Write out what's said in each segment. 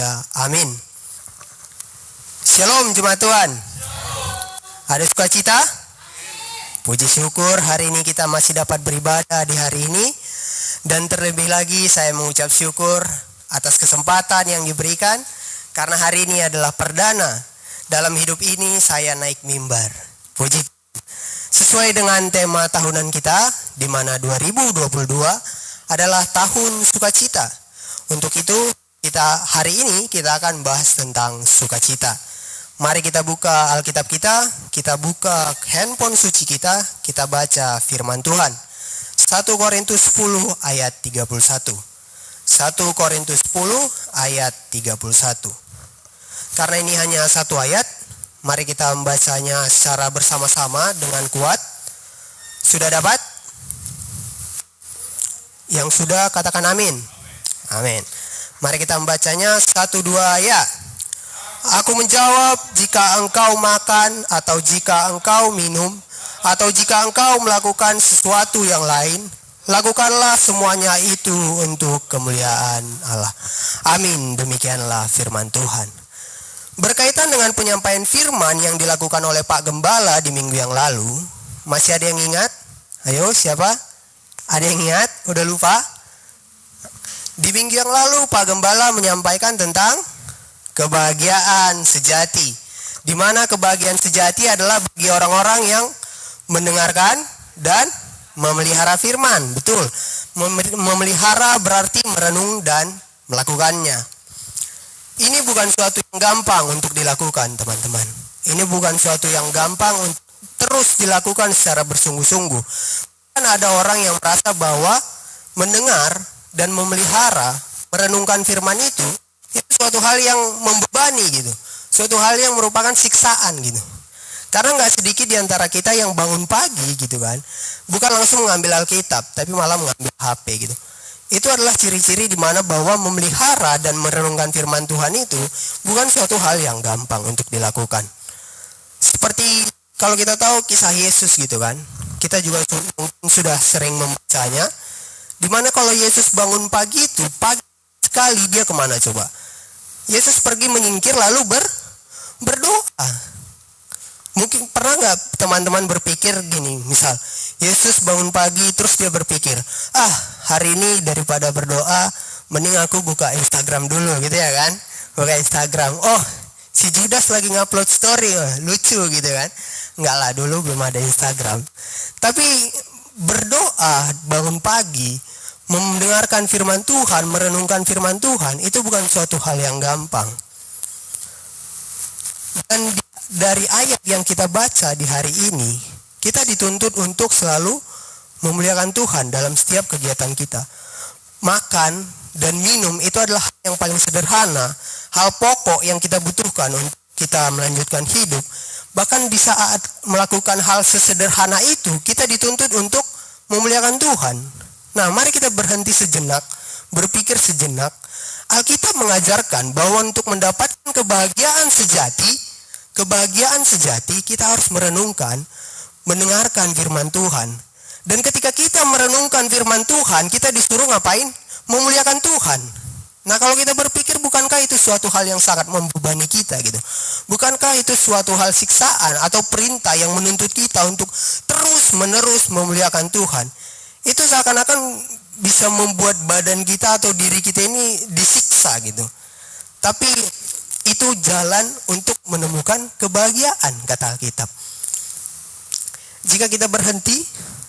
Haleluya. Amin. Shalom jemaat Tuhan. Ada sukacita? Puji syukur hari ini kita masih dapat beribadah di hari ini. Dan terlebih lagi saya mengucap syukur atas kesempatan yang diberikan. Karena hari ini adalah perdana dalam hidup ini saya naik mimbar. Puji. Sesuai dengan tema tahunan kita, di mana 2022 adalah tahun sukacita. Untuk itu hari ini kita akan bahas tentang sukacita. Mari kita buka Alkitab kita buka handphone suci kita baca firman Tuhan. 1 Korintus 10 ayat 31. 1 Korintus 10 ayat 31. Karena ini hanya satu ayat, mari kita membacanya secara bersama-sama dengan kuat. Sudah dapat? Yang sudah katakan amin. Amin. Mari kita membacanya 1-2 ayat. Aku menjawab, jika engkau makan atau jika engkau minum atau jika engkau melakukan sesuatu yang lain, lakukanlah semuanya itu untuk kemuliaan Allah. Amin. Demikianlah firman Tuhan. Berkaitan dengan penyampaian firman yang dilakukan oleh Pak Gembala di minggu yang lalu, masih ada yang ingat? Ayo, siapa? Ada yang ingat? Udah lupa? Di minggu yang lalu Pak Gembala menyampaikan tentang kebahagiaan sejati. Di mana kebahagiaan sejati adalah bagi orang-orang yang mendengarkan dan memelihara firman. Betul. Memelihara berarti merenung dan melakukannya. Ini bukan suatu yang gampang untuk dilakukan, teman-teman. Ini bukan suatu yang gampang untuk terus dilakukan secara bersungguh-sungguh. Kan ada orang yang merasa bahwa mendengar dan memelihara, merenungkan firman itu suatu hal yang membebani gitu. Suatu hal yang merupakan siksaan gitu. Karena gak sedikit di antara kita yang bangun pagi gitu kan, bukan langsung mengambil Alkitab, tapi malah mengambil HP gitu. Itu adalah ciri-ciri di mana bahwa memelihara dan merenungkan firman Tuhan itu bukan suatu hal yang gampang untuk dilakukan. Seperti kalau kita tahu kisah Yesus gitu kan, kita juga sudah sering membacanya. Dimana kalau Yesus bangun pagi itu, pagi sekali dia kemana coba? Yesus pergi menyingkir lalu berdoa. Mungkin pernah gak teman-teman berpikir gini, misal Yesus bangun pagi terus dia berpikir, hari ini daripada berdoa, mending aku buka Instagram dulu gitu ya kan? Buka Instagram, si Judas lagi ngupload story, lucu gitu kan? Enggak lah, dulu belum ada Instagram. Tapi berdoa bangun pagi, mendengarkan firman Tuhan, merenungkan firman Tuhan, itu bukan suatu hal yang gampang. Dan dari ayat yang kita baca di hari ini, kita dituntut untuk selalu memuliakan Tuhan dalam setiap kegiatan kita. Makan dan minum itu adalah hal yang paling sederhana, hal pokok yang kita butuhkan untuk kita melanjutkan hidup. Bahkan di saat melakukan hal sesederhana itu, kita dituntut untuk memuliakan Tuhan. Nah, mari kita berhenti sejenak, berpikir sejenak. Alkitab mengajarkan bahwa untuk mendapatkan kebahagiaan sejati kita harus merenungkan, mendengarkan firman Tuhan. Dan ketika kita merenungkan firman Tuhan, kita disuruh ngapain? Memuliakan Tuhan. Nah, kalau kita berpikir, bukankah itu suatu hal yang sangat membebani kita gitu? Bukankah itu suatu hal siksaan atau perintah yang menuntut kita untuk terus-menerus memuliakan Tuhan? Itu seakan-akan bisa membuat badan kita atau diri kita ini disiksa gitu. Tapi itu jalan untuk menemukan kebahagiaan, kata Alkitab. Jika kita berhenti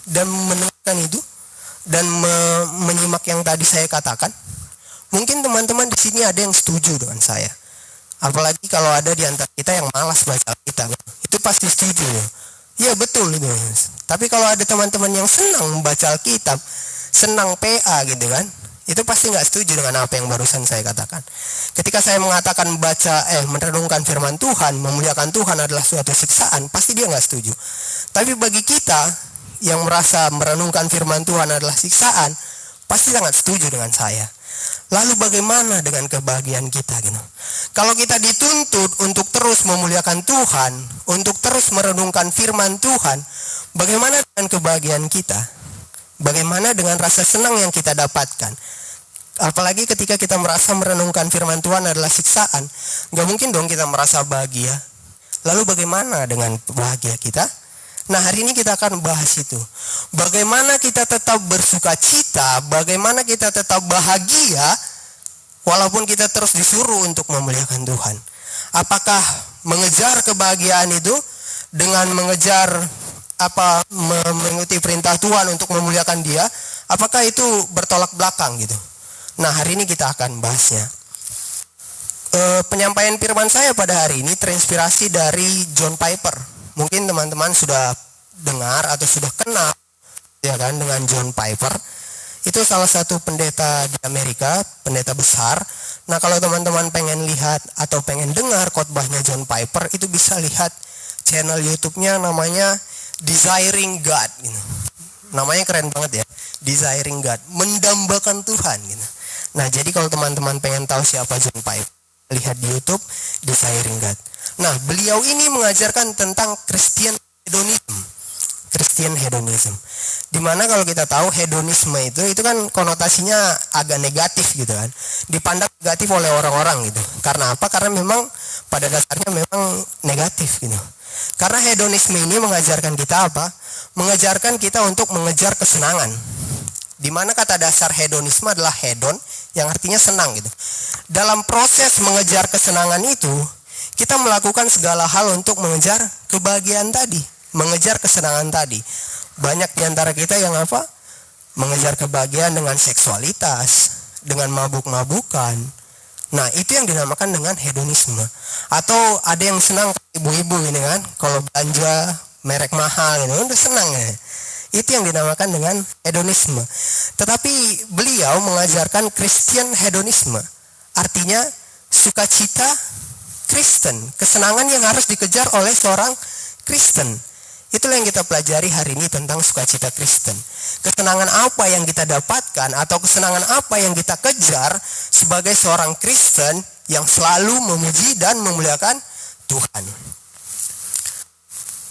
dan mendengarkan itu dan menyimak yang tadi saya katakan, mungkin teman-teman di sini ada yang setuju dengan saya. Apalagi kalau ada di antara kita yang malas baca Alkitab, itu pasti setuju ya. Ya betul itu. Tapi kalau ada teman-teman yang senang membaca Alkitab, senang PA gitu kan, itu pasti nggak setuju dengan apa yang barusan saya katakan. Ketika saya mengatakan merenungkan firman Tuhan, memuliakan Tuhan adalah suatu siksaan, pasti dia nggak setuju. Tapi bagi kita yang merasa merenungkan firman Tuhan adalah siksaan, pasti sangat setuju dengan saya. Lalu bagaimana dengan kebahagiaan kita gitu? Kalau kita dituntut untuk terus memuliakan Tuhan, untuk terus merenungkan firman Tuhan, bagaimana dengan kebahagiaan kita? Bagaimana dengan rasa senang yang kita dapatkan? Apalagi ketika kita merasa merenungkan firman Tuhan adalah siksaan, gak mungkin dong kita merasa bahagia. Lalu bagaimana dengan bahagia kita? Nah, hari ini kita akan bahas itu. Bagaimana kita tetap bersuka cita, bagaimana kita tetap bahagia walaupun kita terus disuruh untuk memuliakan Tuhan. Apakah mengejar kebahagiaan itu dengan mengejar mengikuti perintah Tuhan untuk memuliakan Dia, apakah itu bertolak belakang gitu? Nah, hari ini kita akan bahasnya. Penyampaian firman saya pada hari ini terinspirasi dari John Piper. Mungkin teman-teman sudah dengar atau sudah kenal ya kan dengan John Piper. Itu salah satu pendeta di Amerika, pendeta besar. Nah, kalau teman-teman pengen lihat atau pengen dengar khotbahnya John Piper, itu bisa lihat channel YouTube-nya, namanya Desiring God gitu. Namanya keren banget ya, Desiring God, mendambakan Tuhan gitu. Nah, jadi kalau teman-teman pengen tahu siapa John Piper, lihat di YouTube Desiring God. Nah, beliau ini mengajarkan tentang Christian hedonism. Dimana kalau kita tahu hedonisme itu kan konotasinya agak negatif gitu kan. Dipandang negatif oleh orang-orang gitu. Karena apa? Karena memang pada dasarnya memang negatif gitu. Karena hedonisme ini mengajarkan kita apa? Mengajarkan kita untuk mengejar kesenangan. Dimana kata dasar hedonisme adalah hedon, yang artinya senang gitu. Dalam proses mengejar kesenangan itu, kita melakukan segala hal untuk mengejar kebahagiaan tadi, mengejar kesenangan tadi. Banyak di antara kita yang apa? Mengejar kebahagiaan dengan seksualitas, dengan mabuk-mabukan. Nah, itu yang dinamakan dengan hedonisme. Atau ada yang senang ibu-ibu ini kan, kalau belanja merek mahal ini udah senang ya. Itu yang dinamakan dengan hedonisme. Tetapi beliau mengajarkan Christian hedonisme. Artinya sukacita Kristen, kesenangan yang harus dikejar oleh seorang Kristen. Itulah yang kita pelajari hari ini tentang sukacita Kristen. Kesenangan apa yang kita dapatkan atau kesenangan apa yang kita kejar sebagai seorang Kristen yang selalu memuji dan memuliakan Tuhan.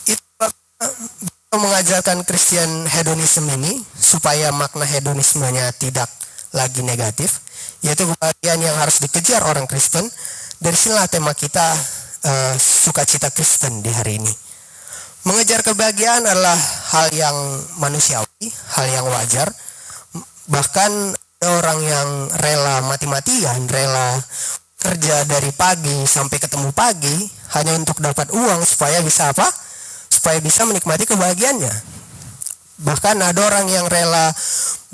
Itu mengajarkan Christian hedonism ini supaya makna hedonismenya tidak lagi negatif, yaitu kebahagiaan yang harus dikejar orang Kristen. Dari sinilah tema kita sukacita Kristen di hari ini. Mengejar kebahagiaan adalah hal yang manusiawi, hal yang wajar. Bahkan orang yang rela mati-matian, rela kerja dari pagi sampai ketemu pagi hanya untuk dapat uang supaya bisa apa? Supaya bisa menikmati kebahagiaannya. Bahkan ada orang yang rela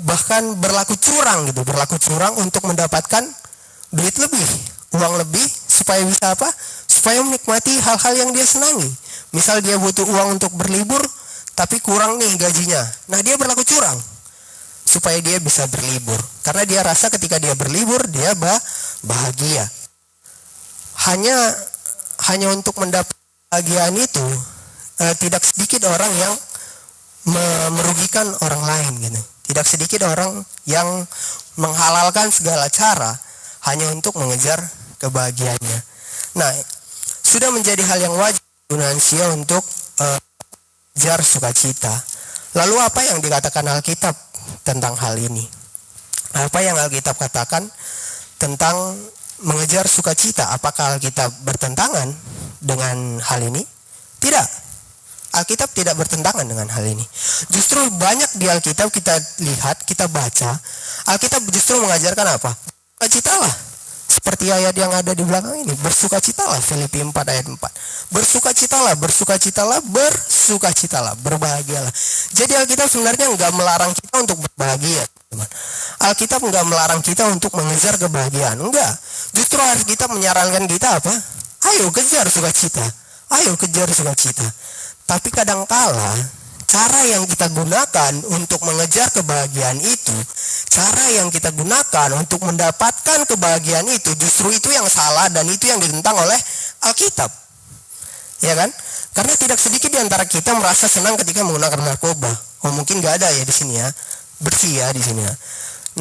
bahkan berlaku curang untuk mendapatkan duit lebih, uang lebih supaya bisa apa? Supaya menikmati hal-hal yang dia senangi. Misal dia butuh uang untuk berlibur tapi kurang nih gajinya. Nah, dia berlaku curang supaya dia bisa berlibur. Karena dia rasa ketika dia berlibur dia bahagia. Hanya untuk mendapat kebahagiaan itu tidak sedikit orang yang merugikan orang lain gitu. Tidak sedikit orang yang menghalalkan segala cara hanya untuk mengejar kebahagiaannya. Nah, sudah menjadi hal yang wajar manusia untuk mengejar sukacita. Lalu apa yang dikatakan Alkitab tentang hal ini? Apa yang Alkitab katakan tentang mengejar sukacita? Apakah Alkitab bertentangan dengan hal ini? Tidak. Alkitab tidak bertentangan dengan hal ini. Justru banyak di Alkitab kita lihat, kita baca, Alkitab justru mengajarkan apa? Sukacitalah. Seperti ayat yang ada di belakang ini, bersukacitalah, Filipi 4 ayat 4. Bersukacitalah, berbahagialah. Jadi Alkitab sebenarnya enggak melarang kita untuk berbahagia, teman. Alkitab enggak melarang kita untuk mengejar kebahagiaan, enggak. Justru Alkitab menyarankan kita apa? Ayo kejar sukacita. Tapi kadangkala cara yang kita gunakan untuk mengejar kebahagiaan itu, cara yang kita gunakan untuk mendapatkan kebahagiaan itu, justru itu yang salah dan itu yang ditentang oleh Alkitab. Ya kan? Karena tidak sedikit di antara kita merasa senang ketika menggunakan narkoba. Oh, mungkin nggak ada ya di sini ya, bersih ya di sini ya.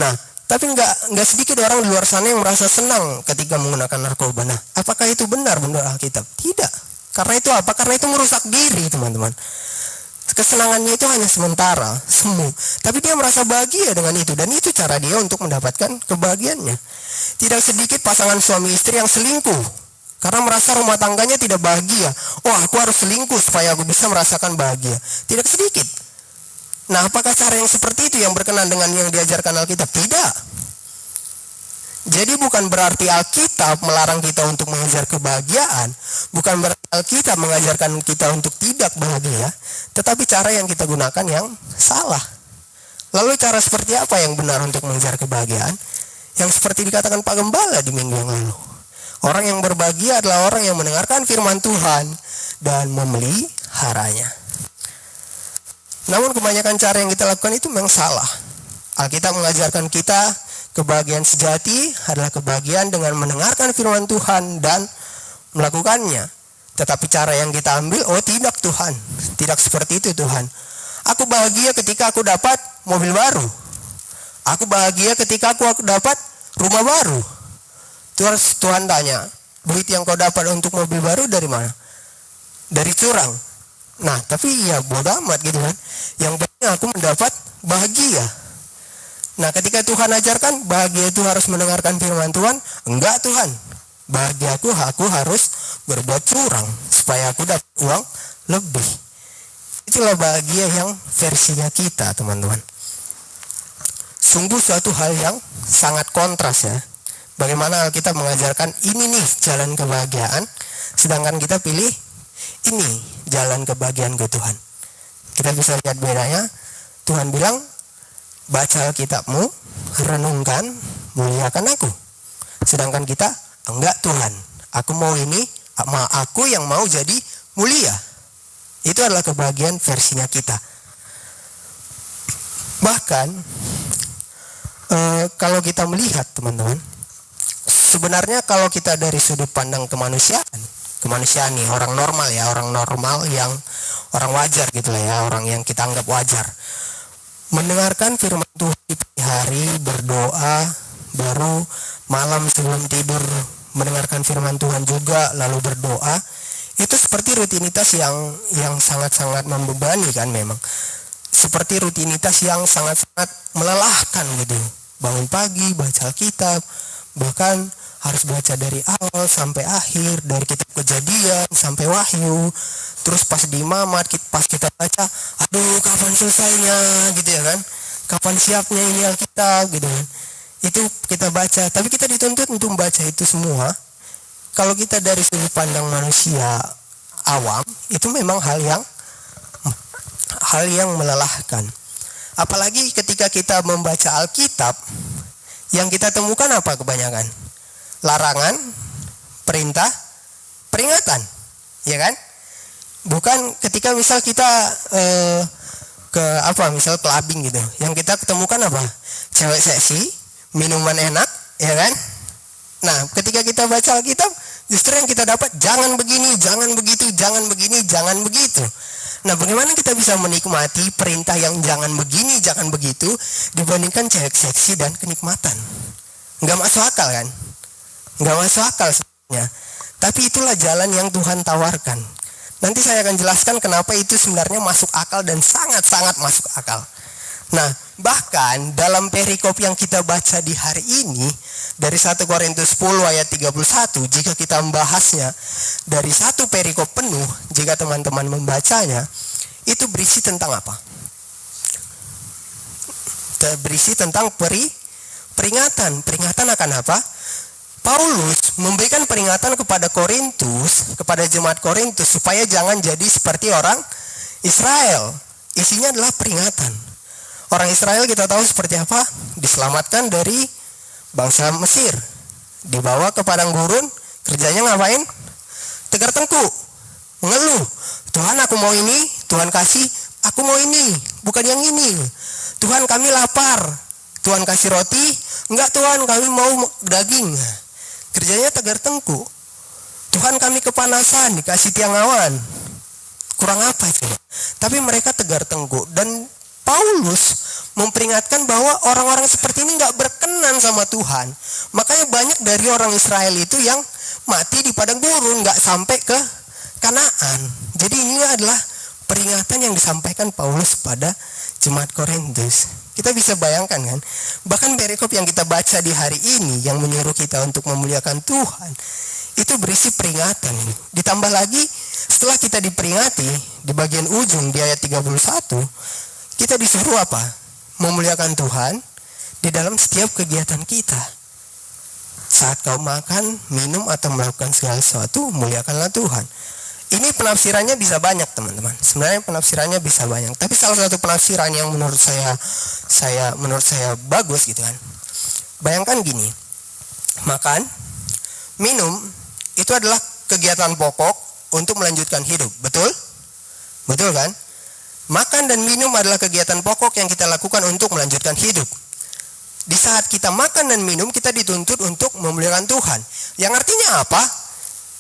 Nah, tapi nggak sedikit orang di luar sana yang merasa senang ketika menggunakan narkoba. Nah, apakah itu benar menurut Alkitab? Tidak. Karena itu apa? Karena itu merusak diri, teman-teman. Kesenangannya itu hanya sementara, semu. Tapi dia merasa bahagia dengan itu, dan itu cara dia untuk mendapatkan kebahagiaannya. Tidak sedikit pasangan suami istri yang selingkuh karena merasa rumah tangganya tidak bahagia. Oh, aku harus selingkuh supaya aku bisa merasakan bahagia. Tidak sedikit. Nah, apakah cara yang seperti itu yang berkenan dengan yang diajarkan Alkitab? Tidak. Jadi bukan berarti Alkitab melarang kita untuk mengejar kebahagiaan, bukan berarti Alkitab mengajarkan kita untuk tidak bahagia, tetapi cara yang kita gunakan yang salah. Lalu cara seperti apa yang benar untuk mengejar kebahagiaan? Yang seperti dikatakan Pak Gembala di minggu yang lalu. Orang yang berbahagia adalah orang yang mendengarkan firman Tuhan dan memeliharanya. Namun kebanyakan cara yang kita lakukan itu memang salah. Alkitab mengajarkan kita kebahagiaan sejati adalah kebahagiaan dengan mendengarkan firman Tuhan dan melakukannya. Tetapi cara yang kita ambil, oh tidak Tuhan, tidak seperti itu Tuhan. Aku bahagia ketika aku dapat mobil baru. Aku bahagia ketika aku dapat rumah baru. Terus Tuhan tanya, duit yang kau dapat untuk mobil baru dari mana? Dari curang. Nah, tapi ya bodoh amat gitu kan. Yang penting aku mendapat bahagia. Nah, ketika Tuhan ajarkan bahagia itu harus mendengarkan firman Tuhan, enggak Tuhan. Bahagiaku aku harus berbuat curang supaya aku dapat uang lebih. Itulah bahagia yang versinya kita, teman-teman. Sungguh suatu hal yang sangat kontras ya. Bagaimana Alkitab mengajarkan ini nih jalan kebahagiaan, sedangkan kita pilih ini jalan kebahagiaan ke Tuhan. Kita bisa lihat bedanya. Tuhan bilang, baca Alkitabmu, renungkan, muliakan aku. Sedangkan kita, enggak Tuhan, aku mau ini, aku yang mau jadi mulia. Itu adalah kebahagiaan versinya kita. Bahkan, kalau kita melihat teman-teman, sebenarnya kalau kita dari sudut pandang kemanusiaan nih, orang normal ya, orang normal yang orang wajar gitu lah ya, orang yang kita anggap wajar. Mendengarkan firman Tuhan di pagi hari, berdoa, baru malam sebelum tidur mendengarkan firman Tuhan juga, lalu berdoa, itu seperti rutinitas yang sangat-sangat membebani kan memang. Seperti rutinitas yang sangat-sangat melelahkan gitu. Bangun pagi, baca Alkitab, bahkan harus baca dari awal sampai akhir, dari kitab Kejadian sampai Wahyu. Terus pas di Imamat, pas kita baca, aduh kapan selesainya gitu ya kan, kapan siapnya ini Alkitab gitu kan. Itu kita baca, tapi kita dituntut untuk membaca itu semua. Kalau kita dari sudut pandang manusia awam, itu memang hal yang melelahkan. Apalagi ketika kita membaca Alkitab, yang kita temukan apa kebanyakan? Larangan, perintah, peringatan, ya kan? Bukan ketika misal kita misal clubbing gitu, yang kita ketemukan apa? Cewek seksi, minuman enak, ya kan? Nah, ketika kita baca Alkitab, justru yang kita dapat jangan begini, jangan begitu, jangan begini, jangan begitu. Nah, bagaimana kita bisa menikmati perintah yang jangan begini, jangan begitu dibandingkan cewek seksi dan kenikmatan? Nggak masuk akal kan? Nggak masuk akal sebenarnya. Tapi itulah jalan yang Tuhan tawarkan. Nanti saya akan jelaskan kenapa itu sebenarnya masuk akal dan sangat-sangat masuk akal. Nah, bahkan dalam perikop yang kita baca di hari ini, dari 1 Korintus 10 ayat 31, jika kita membahasnya dari satu perikop penuh, jika teman-teman membacanya, itu berisi tentang apa? Berisi tentang peringatan. Peringatan akan apa? Paulus memberikan peringatan kepada Korintus, kepada jemaat Korintus, supaya jangan jadi seperti orang Israel. Isinya adalah peringatan. Orang Israel kita tahu seperti apa? Diselamatkan dari bangsa Mesir, dibawa ke padang gurun, kerjanya ngapain? Tegar tengkuk, mengeluh. Tuhan aku mau ini, Tuhan kasih, aku mau ini, bukan yang ini. Tuhan kami lapar, Tuhan kasih roti, enggak Tuhan kami mau daging. Kerjanya tegar tengkuk. Tuhan kami kepanasan, dikasih tiang awan. Kurang apa coba? Tapi mereka tegar tengkuk. Dan Paulus memperingatkan bahwa orang-orang seperti ini gak berkenan sama Tuhan. Makanya banyak dari orang Israel itu yang mati di padang gurun, gak sampai ke Kanaan. Jadi ini adalah peringatan yang disampaikan Paulus pada jemaat Korintus. Kita bisa bayangkan kan, bahkan perikop yang kita baca di hari ini yang menyuruh kita untuk memuliakan Tuhan, itu berisi peringatan. Ditambah lagi setelah kita diperingati di bagian ujung di ayat 31, kita disuruh apa? Memuliakan Tuhan di dalam setiap kegiatan kita. Saat kau makan, minum atau melakukan segala sesuatu, muliakanlah Tuhan. Ini penafsirannya bisa banyak teman-teman. Sebenarnya penafsirannya bisa banyak. Tapi salah satu penafsiran yang menurut saya bagus gitu kan. Bayangkan gini. Makan, minum itu adalah kegiatan pokok untuk melanjutkan hidup. Betul? Betul kan? Makan dan minum adalah kegiatan pokok yang kita lakukan untuk melanjutkan hidup. Di saat kita makan dan minum, kita dituntut untuk memuliakan Tuhan. Yang artinya apa?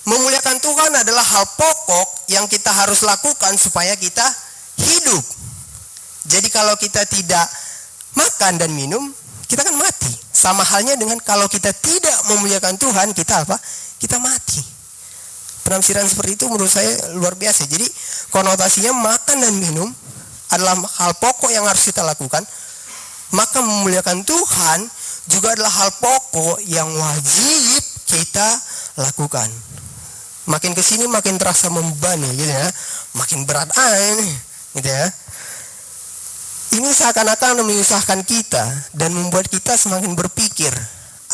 Memuliakan Tuhan adalah hal pokok yang kita harus lakukan supaya kita hidup. Jadi kalau kita tidak makan dan minum, kita akan mati. Sama halnya dengan kalau kita tidak memuliakan Tuhan, kita apa? Kita mati. Penafsiran seperti itu menurut saya luar biasa. Jadi konotasinya makan dan minum adalah hal pokok yang harus kita lakukan. Maka memuliakan Tuhan juga adalah hal pokok yang wajib kita lakukan. Makin kesini makin terasa membebani gitu ya. Makin berat ini gitu ya. Ini seakan-akan menyusahkan kita dan membuat kita semakin berpikir,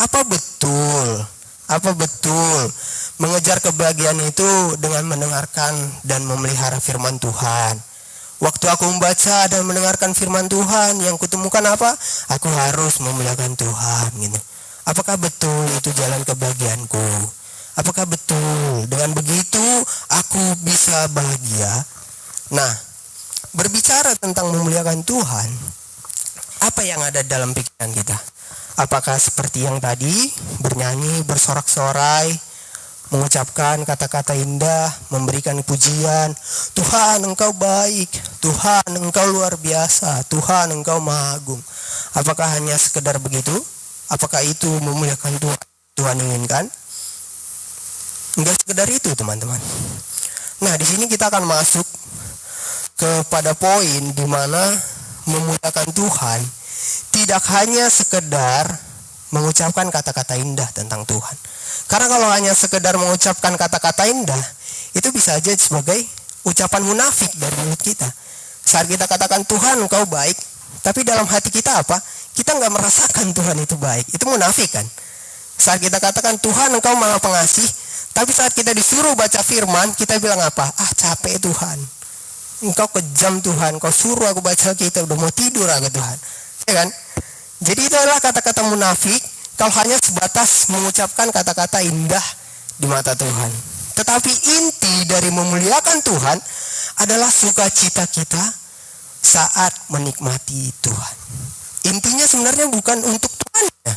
apa betul mengejar kebahagiaan itu dengan mendengarkan dan memelihara firman Tuhan. Waktu aku membaca dan mendengarkan firman Tuhan, yang kutemukan apa? Aku harus memuliakan Tuhan gitu. Apakah betul itu jalan kebahagiaanku? Apakah betul dengan begitu aku bisa bahagia? Nah, berbicara tentang memuliakan Tuhan, apa yang ada dalam pikiran kita? Apakah seperti yang tadi, bernyanyi, bersorak-sorai, mengucapkan kata-kata indah, memberikan pujian, Tuhan Engkau baik, Tuhan Engkau luar biasa, Tuhan Engkau maha agung. Apakah hanya sekedar begitu? Apakah itu memuliakan Tuhan inginkan? Enggak sekedar itu teman-teman. Nah, di sini kita akan masuk kepada poin di mana memuliakan Tuhan tidak hanya sekedar mengucapkan kata-kata indah tentang Tuhan. Karena kalau hanya sekedar mengucapkan kata-kata indah, itu bisa aja sebagai ucapan munafik dari mulut kita. Saat kita katakan Tuhan Engkau baik, tapi dalam hati kita apa? Kita nggak merasakan Tuhan itu baik. Itu munafik kan? Saat kita katakan Tuhan Engkau maha pengasih, tapi saat kita disuruh baca firman, kita bilang apa? Capek Tuhan. Engkau kejam Tuhan. Kau suruh aku baca kita, udah mau tidur aku Tuhan. Ya kan? Jadi itu adalah kata-kata munafik kalau hanya sebatas mengucapkan kata-kata indah di mata Tuhan. Tetapi inti dari memuliakan Tuhan adalah sukacita kita saat menikmati Tuhan. Intinya sebenarnya bukan untuk Tuhan ya,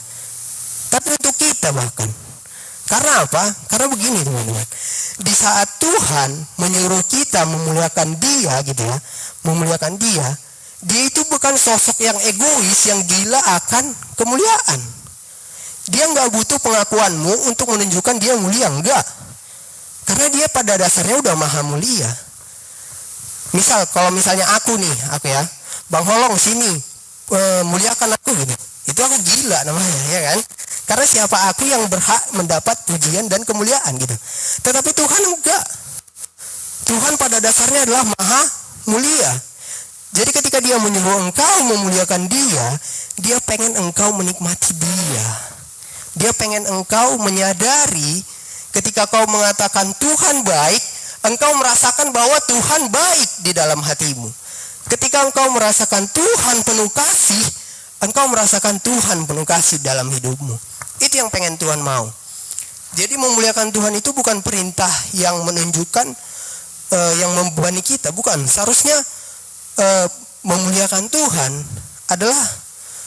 tapi untuk kita bahkan. Karena apa? Karena begini teman-teman. Di saat Tuhan menyuruh kita memuliakan Dia gitu ya, memuliakan Dia itu bukan sosok yang egois yang gila akan kemuliaan. Dia nggak butuh pengakuanmu untuk menunjukkan Dia mulia, enggak. Karena Dia pada dasarnya udah maha mulia. Misal kalau misalnya aku ya, Bang Holong sini muliakan aku gitu. Itu aku gila namanya ya kan. Karena siapa aku yang berhak mendapat pujian dan kemuliaan gitu. Tetapi Tuhan enggak. Tuhan pada dasarnya adalah maha mulia. Jadi ketika Dia menyuruh engkau memuliakan Dia, Dia pengen engkau menikmati Dia. Dia pengen engkau menyadari ketika kau mengatakan Tuhan baik, engkau merasakan bahwa Tuhan baik di dalam hatimu. Ketika engkau merasakan Tuhan penuh kasih, engkau merasakan Tuhan penuh kasih dalam hidupmu. Itu yang pengen Tuhan mau. Jadi memuliakan Tuhan itu bukan perintah yang menunjukkan yang membebani kita, bukan. Seharusnya memuliakan Tuhan adalah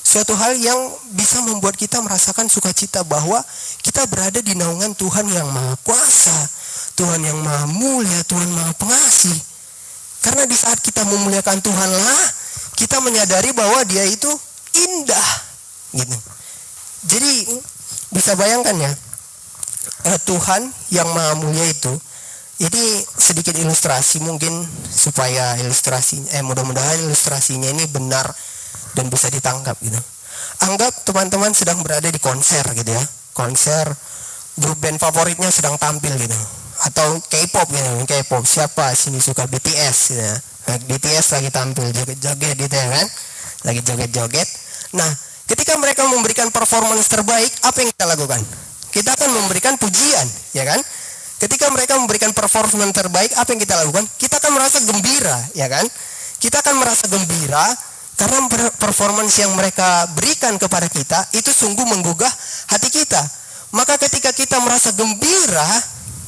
suatu hal yang bisa membuat kita merasakan sukacita bahwa kita berada di naungan Tuhan yang maha kuasa, Tuhan yang maha mulia, Tuhan maha pengasih. Karena di saat kita memuliakan Tuhanlah, kita menyadari bahwa Dia itu indah gitu. Jadi bisa bayangkan ya, Tuhan yang maha mulia itu Ini sedikit ilustrasi mungkin supaya mudah-mudahan ilustrasinya ini benar dan bisa ditangkap gitu. Anggap teman-teman sedang berada di konser gitu ya. Konser grup band favoritnya sedang tampil gitu. Atau K-pop gitu. K-pop siapa sini suka BTS gitu ya. BTS lagi tampil joget-joget gitu ya kan. Lagi joget-joget. Nah, ketika mereka memberikan performance terbaik, apa yang kita lakukan? Kita akan memberikan pujian, ya kan? Ketika mereka memberikan performance terbaik, apa yang kita lakukan? Kita akan merasa gembira, ya kan? Kita akan merasa gembira karena performance yang mereka berikan kepada kita itu sungguh menggugah hati kita. Maka ketika kita merasa gembira,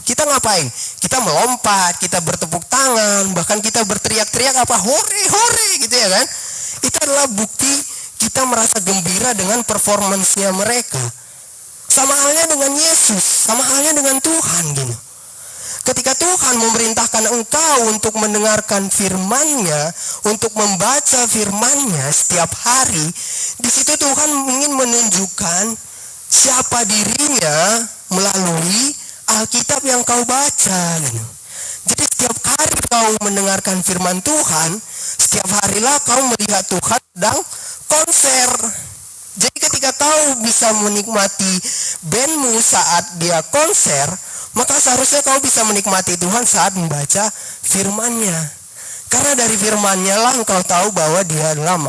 kita ngapain? Kita melompat, kita bertepuk tangan, bahkan kita berteriak-teriak apa? Hore, hore gitu ya kan? Itu adalah bukti kita merasa gembira dengan performance-nya mereka. Sama halnya dengan Yesus, sama halnya dengan Tuhan gitu. Ketika Tuhan memerintahkan engkau untuk mendengarkan firman-Nya, untuk membaca firman-Nya setiap hari, di situ Tuhan ingin menunjukkan siapa dirinya melalui Alkitab yang kau baca gitu. Jadi setiap hari kau mendengarkan firman Tuhan, setiap harilah kau melihat Tuhan sedang konser. Jadi ketika kau bisa menikmati bandmu saat dia konser, maka seharusnya kau bisa menikmati Tuhan saat membaca firman-Nya. Karena dari firman-Nya lah engkau tahu bahwa dia adalah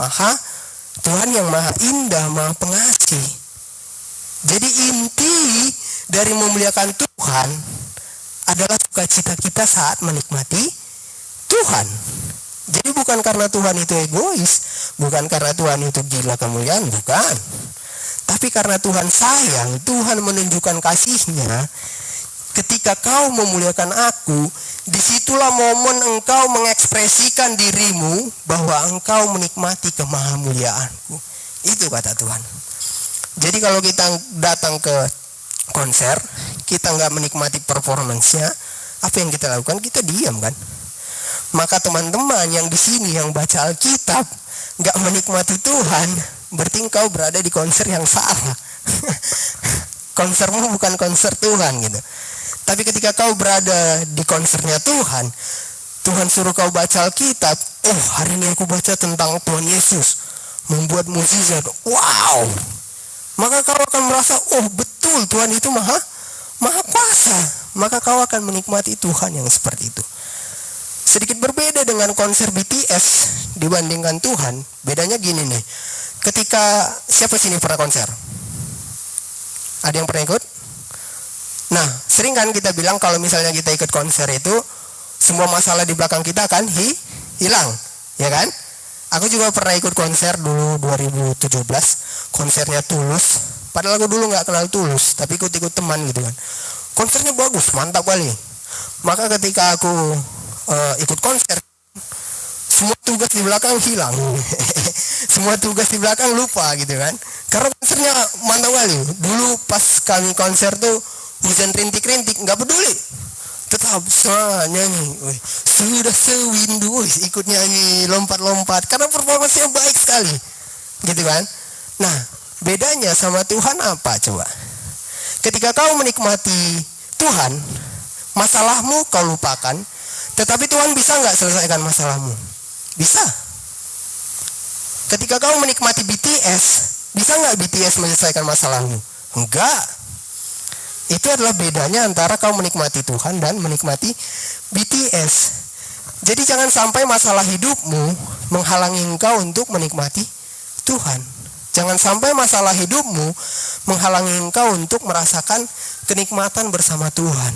Tuhan yang maha indah, maha pengasih. Jadi inti dari memuliakan Tuhan adalah sukacita kita saat menikmati Tuhan. Jadi bukan karena Tuhan itu egois, bukan karena Tuhan itu gila kemuliaan, bukan. Tapi karena Tuhan sayang, Tuhan menunjukkan kasih-Nya. Ketika kau memuliakan aku, disitulah momen engkau mengekspresikan dirimu bahwa engkau menikmati kemahamuliaanku. Itu kata Tuhan. Jadi kalau kita datang ke konser, kita nggak menikmati performance-nya, apa yang kita lakukan? Kita diam kan? Maka teman-teman yang di sini yang baca Alkitab nggak menikmati Tuhan, berarti engkau berada di konser yang salah. Konsermu bukan konser Tuhan gitu. Tapi ketika kau berada di konsernya Tuhan, Tuhan suruh kau baca Alkitab. Oh, hari ini aku baca tentang Tuhan Yesus membuat mukjizat. Wow. Maka kau akan merasa, oh betul Tuhan itu maha kuasa. Maka kau akan menikmati Tuhan yang seperti itu. Sedikit berbeda dengan konser BTS dibandingkan Tuhan. Bedanya gini nih. Ketika siapa sini pernah konser? Ada yang pernah ikut? Nah, sering kan kita bilang kalau misalnya kita ikut konser itu semua masalah di belakang kita akan hilang, ya kan? Aku juga pernah ikut konser dulu 2017, konsernya Tulus. Padahal aku dulu nggak kenal Tulus, tapi ikut teman gitu kan. Konsernya bagus, mantap kali. Maka ketika aku ikut konser, semua tugas di belakang hilang. Semua tugas di belakang lupa gitu kan. Karena konsernya mantap kali. Dulu pas kami konser tuh hujan rintik-rintik, nggak peduli. Tetap nyanyi. Sudah sewindu, ikut nyanyi, lompat-lompat. Karena performanya baik sekali. Gitu kan. Nah, bedanya sama Tuhan apa coba? Ketika kau menikmati Tuhan, masalahmu kau lupakan. Tetapi Tuhan bisa nggak selesaikan masalahmu? Bisa. Ketika kau menikmati BTS, bisa nggak BTS menyelesaikan masalahmu? Enggak. Itu adalah bedanya antara kau menikmati Tuhan dan menikmati BTS. Jadi jangan sampai masalah hidupmu menghalangi engkau untuk menikmati Tuhan. Jangan sampai masalah hidupmu menghalangi engkau untuk merasakan kenikmatan bersama Tuhan.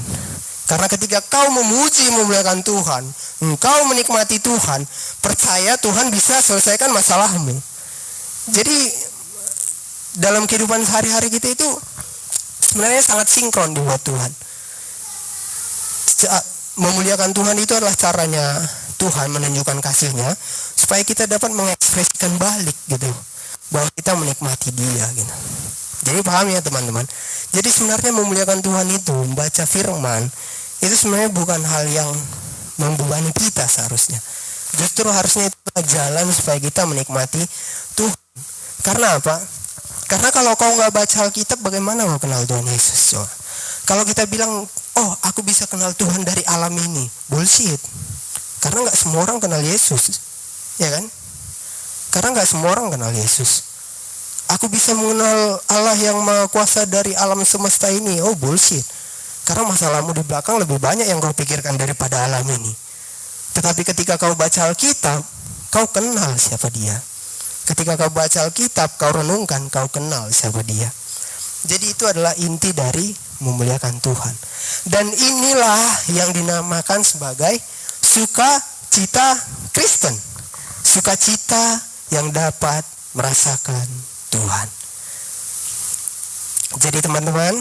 Karena ketika kau memuji memuliakan Tuhan, engkau menikmati Tuhan, percaya Tuhan bisa selesaikan masalahmu. Jadi dalam kehidupan sehari-hari kita itu sebenarnya sangat sinkron dibuat Tuhan. Memuliakan Tuhan itu adalah caranya Tuhan menunjukkan kasih-Nya supaya kita dapat mengekspresikan balik gitu, bahwa kita menikmati Dia gitu. Jadi paham ya teman-teman. Jadi sebenarnya memuliakan Tuhan itu, membaca firman itu sebenarnya bukan hal yang membebani kita seharusnya. Justru harusnya itu jalan supaya kita menikmati Tuhan. Karena apa? Karena kalau kau nggak baca Alkitab, bagaimana mau kenal Tuhan Yesus? Coba. Kalau kita bilang, oh aku bisa kenal Tuhan dari alam ini. Bullshit. Karena gak semua orang kenal Yesus. Ya kan? Karena gak semua orang kenal Yesus. Aku bisa mengenal Allah yang Maha Kuasa dari alam semesta ini. Oh, bullshit. Karena masalahmu di belakang lebih banyak yang kau pikirkan daripada alam ini. Tetapi ketika kau baca Alkitab, kau kenal siapa dia. Ketika kau baca Alkitab, kau renungkan, kau kenal siapa dia. Jadi itu adalah inti dari memuliakan Tuhan. Dan inilah yang dinamakan sebagai sukacita Kristen. Sukacita yang dapat merasakan Tuhan. Jadi teman-teman,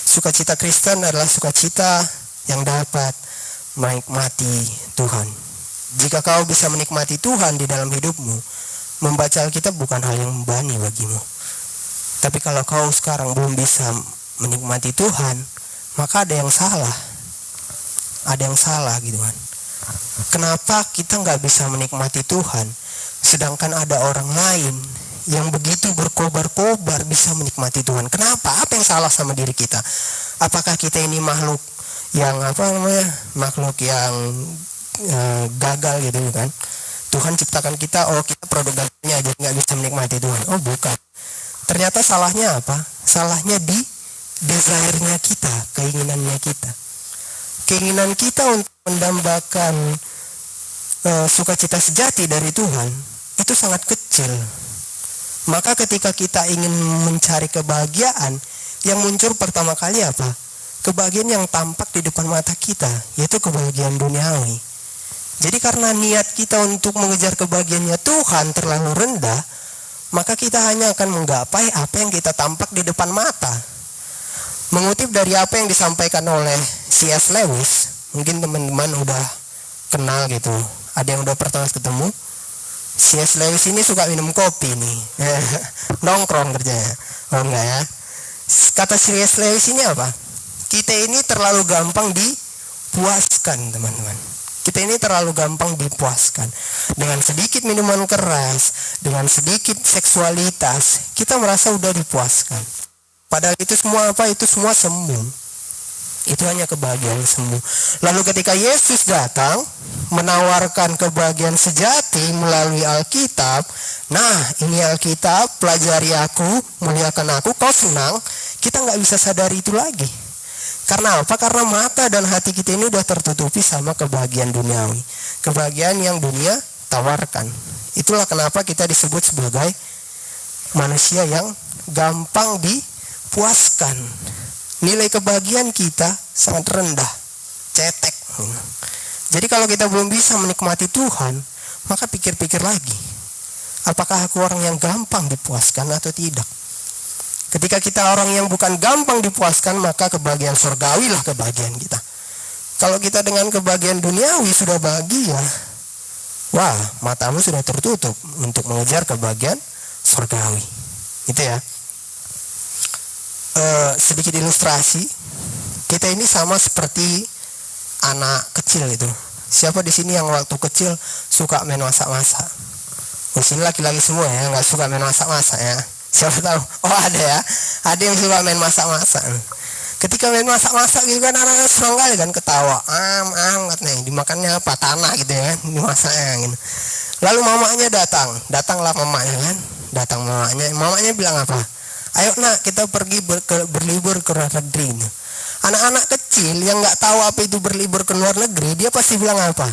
sukacita Kristen adalah sukacita yang dapat menikmati Tuhan. Jika kau bisa menikmati Tuhan di dalam hidupmu, membaca Alkitab bukan hal yang membebani bagimu. Tapi kalau kau sekarang belum bisa menikmati Tuhan, maka ada yang salah. Ada yang salah gitu kan. Kenapa kita gak bisa menikmati Tuhan, sedangkan ada orang lain yang begitu berkobar-kobar bisa menikmati Tuhan? Kenapa? Apa yang salah sama diri kita? Apakah kita ini makhluk yang makhluk yang gagal gitu kan? Tuhan ciptakan kita, oh kita produk gagalnya aja nggak bisa menikmati Tuhan. Oh bukan. Ternyata salahnya apa? Salahnya di desire-nya kita, keinginannya kita. Keinginan kita untuk mendambakan sukacita sejati dari Tuhan itu sangat kecil. Maka ketika kita ingin mencari kebahagiaan, yang muncul pertama kali apa? Kebahagiaan yang tampak di depan mata kita, yaitu kebahagiaan duniawi. Jadi karena niat kita untuk mengejar kebahagiaannya Tuhan terlalu rendah, maka kita hanya akan menggapai apa yang kita tampak di depan mata. Mengutip dari apa yang disampaikan oleh C.S. Lewis, mungkin teman-teman udah kenal gitu. Ada yang udah pernah ketemu. C.S. Lewis ini suka minum kopi nih. Nongkrong kerjanya. Oh enggak ya. Kata C.S. Lewis ini apa? Kita ini terlalu gampang dipuaskan, teman-teman. Kita ini terlalu gampang dipuaskan. Dengan sedikit minuman keras, dengan sedikit seksualitas, kita merasa udah dipuaskan. Padahal itu semua apa? Itu semua semu. Itu hanya kebahagiaan semu. Lalu ketika Yesus datang menawarkan kebahagiaan sejati melalui Alkitab, nah ini Alkitab, pelajari aku, muliakan aku, kau senang, kita nggak bisa sadari itu lagi. Karena apa? Karena mata dan hati kita ini udah tertutupi sama kebahagiaan duniawi. Kebahagiaan yang dunia tawarkan. Itulah kenapa kita disebut sebagai manusia yang gampang dipuaskan. Nilai kebahagiaan kita sangat rendah. Cetek. Jadi kalau kita belum bisa menikmati Tuhan, maka pikir-pikir lagi. Apakah aku orang yang gampang dipuaskan atau tidak? Ketika kita orang yang bukan gampang dipuaskan, maka kebahagiaan surgawi lah kebahagiaan kita. Kalau kita dengan kebahagiaan duniawi sudah bahagia, wah, matamu sudah tertutup untuk mengejar kebahagiaan surgawi. Gitu ya. Sedikit ilustrasi, kita ini sama seperti anak kecil itu. Siapa di sini yang waktu kecil suka main masak-masak? Di sini laki-laki semua ya, nggak suka main masak-masak ya. Siapa tahu? Oh ada ya, ada yang suka main masak-masak. Ketika main masak-masak gitu kan, anak-anak senang kali kan, ketawa, katanya dimakannya apa? Tanah gitu ya, dimasaknya gitu. Lalu mamanya datanglah mamanya kan, datang mamanya bilang apa? Ayo nak, kita pergi berlibur ke luar negeri. Anak-anak kecil yang nggak tahu apa itu berlibur ke luar negeri, dia pasti bilang apa?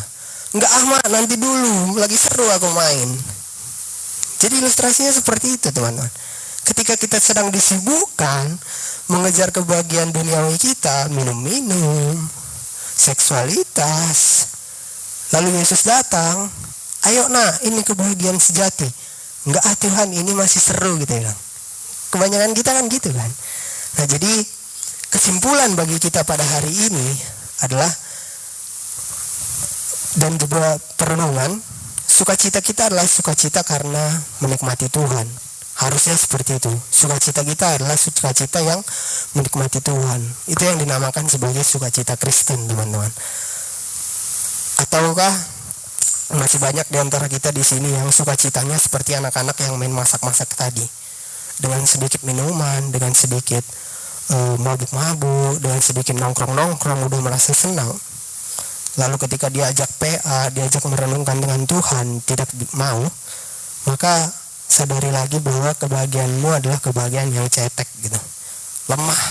Nggak mak, nanti dulu, lagi seru aku main. Jadi ilustrasinya seperti itu teman-teman. Ketika kita sedang disibukkan mengejar kebahagiaan duniawi kita, minum-minum, seksualitas, lalu Yesus datang, ayo nak, ini kebahagiaan sejati. Enggak Tuhan, ini masih seru gitu ya. Kebanyakan kita kan gitu kan. Nah jadi kesimpulan bagi kita pada hari ini adalah, dan juga perenungan, sukacita kita adalah sukacita karena menikmati Tuhan. Harusnya seperti itu. Sukacita kita adalah sukacita yang menikmati Tuhan. Itu yang dinamakan sebagai sukacita Kristen, teman-teman. Ataukah masih banyak di antara kita di sini yang sukacitanya seperti anak-anak yang main masak-masak tadi, dengan sedikit minuman, dengan sedikit mabuk-mabuk, dengan sedikit nongkrong-nongkrong udah merasa senang. Lalu ketika diajak PA, diajak merenungkan dengan Tuhan, tidak mau, maka sadari lagi bahwa kebahagiaanmu adalah kebahagiaan yang cetek gitu, lemah.